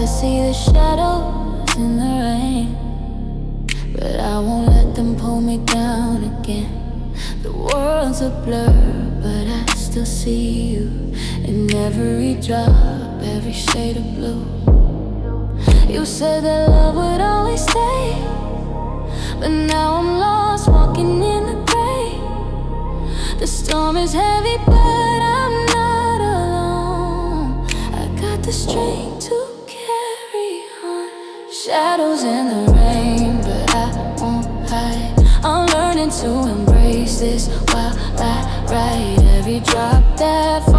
I see the shadows in the rain, but I won't let them pull me down again. The world's a blur, but I still see you in every drop, every shade of blue. You said that love would always stay, but now I'm lost, walking in the gray. The storm is heavy, but I'm not alone. I got the strength to carry on. Shadows in the rain, but I won't hide. I'm learning to embrace this while I ride every drop that falls.